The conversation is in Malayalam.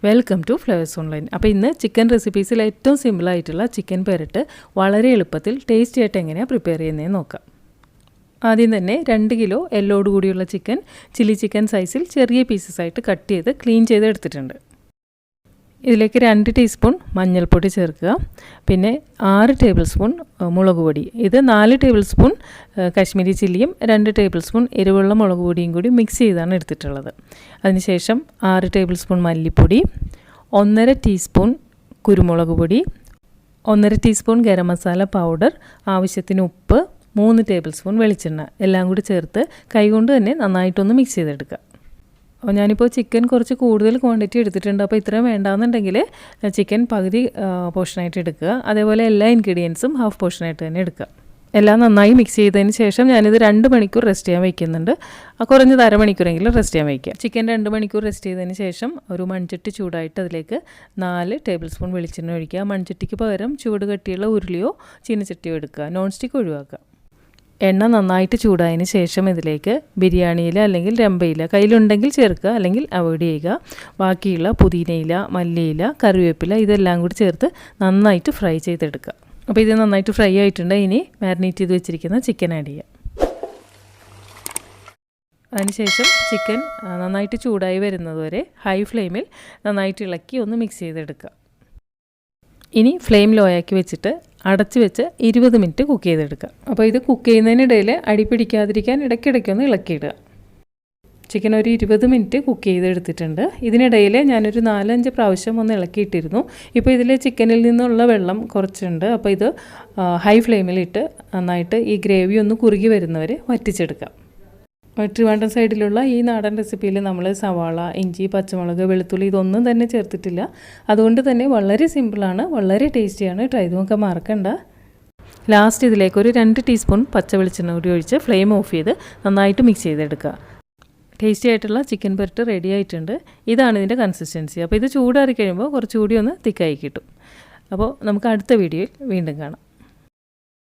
Welcome to flavours online. അപ്പോൾ ഇന്ന് ചിക്കൻ റെസിപ്പീസിൽ ഏറ്റവും സിമ്പിളായിട്ടുള്ള ചിക്കൻ പെരട്ട് വളരെ എളുപ്പത്തിൽ ടേസ്റ്റി ആയിട്ട് എങ്ങനെയാണ് പ്രിപ്പയർ ചെയ്യുന്നതെന്ന് നോക്കാം. ആദ്യം തന്നെ 2 കിലോ എല്ലോട് കൂടിയുള്ള ചിക്കൻ ചില്ലി ചിക്കൻ സൈസിൽ ചെറിയ പീസസ് ആയിട്ട് കട്ട് ചെയ്ത് ക്ലീൻ ചെയ്ത് എടുത്തിട്ടുണ്ട്. ഇതിലേക്ക് 2 ടീസ്പൂൺ മഞ്ഞൾപ്പൊടി ചേർക്കുക. പിന്നെ 6 ടേബിൾ സ്പൂൺ മുളക് പൊടി. ഇത് 4 ടേബിൾ സ്പൂൺ കാശ്മീരി ചില്ലിയും 2 ടേബിൾ സ്പൂൺ എരിവുള്ള മുളക് പൊടിയും കൂടി മിക്സ് ചെയ്താണ് എടുത്തിട്ടുള്ളത്. അതിനുശേഷം 6 ടേബിൾ സ്പൂൺ മല്ലിപ്പൊടി, 1.5 ടീസ്പൂൺ കുരുമുളക് പൊടി, 1.5 ടീസ്പൂൺ ഗരം മസാല പൗഡർ, ആവശ്യത്തിന് ഉപ്പ്, 3 ടേബിൾ സ്പൂൺ വെളിച്ചെണ്ണ എല്ലാം കൂടി ചേർത്ത് കൈകൊണ്ട് തന്നെ നന്നായിട്ടൊന്ന് മിക്സ് ചെയ്തെടുക്കുക. അപ്പോൾ ഞാനിപ്പോൾ ചിക്കൻ കുറച്ച് കൂടുതൽ ക്വാണ്ടിറ്റി എടുത്തിട്ടുണ്ട്. അപ്പോൾ ഇത്രയും വേണ്ടാന്നുണ്ടെങ്കിൽ ചിക്കൻ പകുതി പോർഷനായിട്ട് എടുക്കുക. അതേപോലെ എല്ലാ ഇൻഗ്രീഡിയൻസും ഹാഫ് പോർഷനായിട്ട് തന്നെ എടുക്കുക. എല്ലാം നന്നായി മിക്സ് ചെയ്തതിന് ശേഷം ഞാനിത് 2 മണിക്കൂർ റെസ്റ്റ് ചെയ്യാൻ വയ്ക്കുന്നുണ്ട്. കുറഞ്ഞത് അരമണിക്കൂറെങ്കിലും റെസ്റ്റ് ചെയ്യാൻ വയ്ക്കുക. ചിക്കൻ 2 മണിക്കൂർ റെസ്റ്റ് ചെയ്തതിന് ശേഷം ഒരു മൺചട്ടി ചൂടായിട്ട് അതിലേക്ക് 4 ടേബിൾ സ്പൂൺ വെളിച്ചെണ്ണ ഒഴിക്കുക. മൺചട്ടിക്ക് പകരം ചൂട് കട്ടിയുള്ള ഉരുളിയോ ചീനച്ചട്ടിയോ എടുക്കുക. നോൺ സ്റ്റിക്ക് ഒഴിവാക്കുക. എണ്ണ നന്നായിട്ട് ചൂടായതിന് ശേഷം ഇതിലേക്ക് ബിരിയാണിയില അല്ലെങ്കിൽ രമ്പയില കയ്യിലുണ്ടെങ്കിൽ ചേർക്കുക, അല്ലെങ്കിൽ അവോയ്ഡ് ചെയ്യുക. ബാക്കിയുള്ള പുതിനയില, മല്ലിയില, കറിവേപ്പില ഇതെല്ലാം കൂടി ചേർത്ത് നന്നായിട്ട് ഫ്രൈ ചെയ്തെടുക്കുക. അപ്പോൾ ഇത് നന്നായിട്ട് ഫ്രൈ ആയിട്ടുണ്ട്. ഇനി മാരിനേറ്റ് ചെയ്ത് വെച്ചിരിക്കുന്ന ചിക്കൻ ആഡ് ചെയ്യുക. അതിനുശേഷം ചിക്കൻ നന്നായിട്ട് ചൂടായി വരുന്നതുവരെ ഹൈ ഫ്ലെയിമിൽ നന്നായിട്ട് ഇളക്കി ഒന്ന് മിക്സ് ചെയ്തെടുക്കുക. ഇനി ഫ്ലെയിം ലോ ആക്കി വെച്ചിട്ട് അടച്ച് വെച്ച് 20 മിനിറ്റ് കുക്ക് ചെയ്തെടുക്കുക. അപ്പോൾ ഇത് കുക്ക് ചെയ്യുന്നതിനിടയിൽ അടി പിടിക്കാതിരിക്കാൻ ഇടയ്ക്കിടയ്ക്കൊന്ന് ഇളക്കിയിടുക. ചിക്കൻ ഒരു 20 മിനിറ്റ് കുക്ക് ചെയ്തെടുത്തിട്ടുണ്ട്. ഇതിനിടയിൽ ഞാനൊരു 4-5 പ്രാവശ്യം ഒന്ന് ഇളക്കിയിട്ടിരുന്നു. ഇപ്പോൾ ഇതിൽ ചിക്കനിൽ നിന്നുള്ള വെള്ളം കുറച്ചുണ്ട്. അപ്പോൾ ഇത് ഹൈ ഫ്ലെയിമിലിട്ട് നന്നായിട്ട് ഈ ഗ്രേവി ഒന്ന് കുറുകി വരുന്നവരെ വറ്റിച്ചെടുക്കാം. ട്രിവാൻഡ്രം സൈഡിലുള്ള ഈ നാടൻ റെസിപ്പിയിൽ നമ്മൾ സവാള, ഇഞ്ചി, പച്ചമുളക്, വെളുത്തുള്ളി ഇതൊന്നും തന്നെ ചേർത്തിട്ടില്ല. അതുകൊണ്ട് തന്നെ വളരെ സിമ്പിളാണ്, വളരെ ടേസ്റ്റിയാണ്. ട്രൈ ചെയ്ത് നോക്കാൻ മറക്കണ്ട. ലാസ്റ്റ് ഇതിലേക്ക് ഒരു 2 ടീസ്പൂൺ പച്ച വെളിച്ചെണ്ണ കൂടി ഒഴിച്ച് ഫ്ലെയിം ഓഫ് ചെയ്ത് നന്നായിട്ട് മിക്സ് ചെയ്തെടുക്കുക. ടേസ്റ്റി ആയിട്ടുള്ള ചിക്കൻ പെരട്ട് റെഡി ആയിട്ടുണ്ട്. ഇതാണ് ഇതിൻ്റെ കൺസിസ്റ്റൻസി. അപ്പോൾ ഇത് ചൂടാറി കഴിയുമ്പോൾ കുറച്ചുകൂടി ഒന്ന് തിക്കായി കിട്ടും. അപ്പോൾ നമുക്ക് അടുത്ത വീഡിയോയിൽ വീണ്ടും കാണാം.